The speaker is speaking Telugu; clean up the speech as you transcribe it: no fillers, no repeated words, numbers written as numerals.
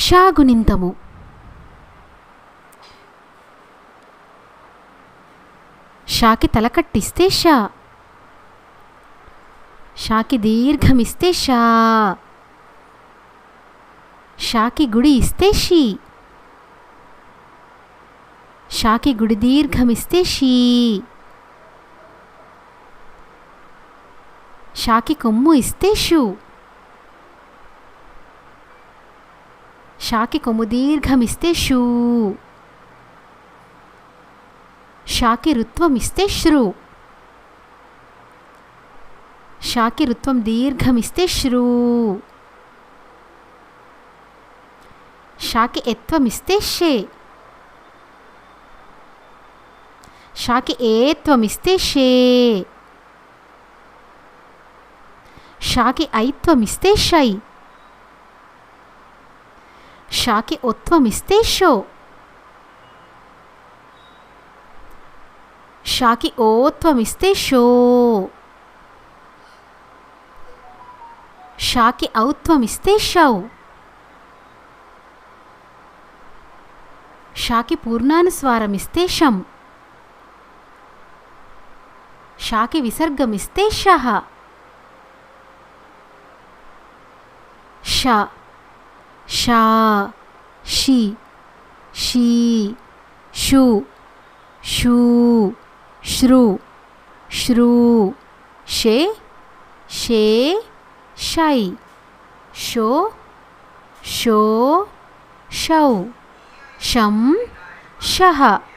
షా గుణింతము. షాకి తల కట్టిస్తే షా. షాకి దీర్ఘమిస్తే షా. షాకి గుడి ఇస్తే షీ. షాకి గుడి దీర్ఘమిస్తే షీ. షాకి కొమ్ము ఇస్తే షూ. షాకి కొమ్ము దీర్ఘమిస్తే షూ. షాకి రుత్వం ఇస్తే శ్రు. షాకి రుత్వం దీర్ఘమిస్తే శ్రూ. షాకి ఎత్వం ఇస్తే షే. షాకి ఏత్వం ఇస్తే షే. షాకి ఐత్వం ఇస్తే షై. షాకి ఒత్వం ఇస్తే షో. షాకి ఓత్వం ఇస్తే షో. షాకి ఔత్వం ఇస్తే షౌ. షాకి పూర్ణానుస్వారం ఇస్తే షం. షాకి విసర్గమిస్తే షహ. ష, షా, షి, షీ, షు, షూ, శ్రు, శ్రూ, షే, షే, షై, షో, షో, షౌ, షం, షహ.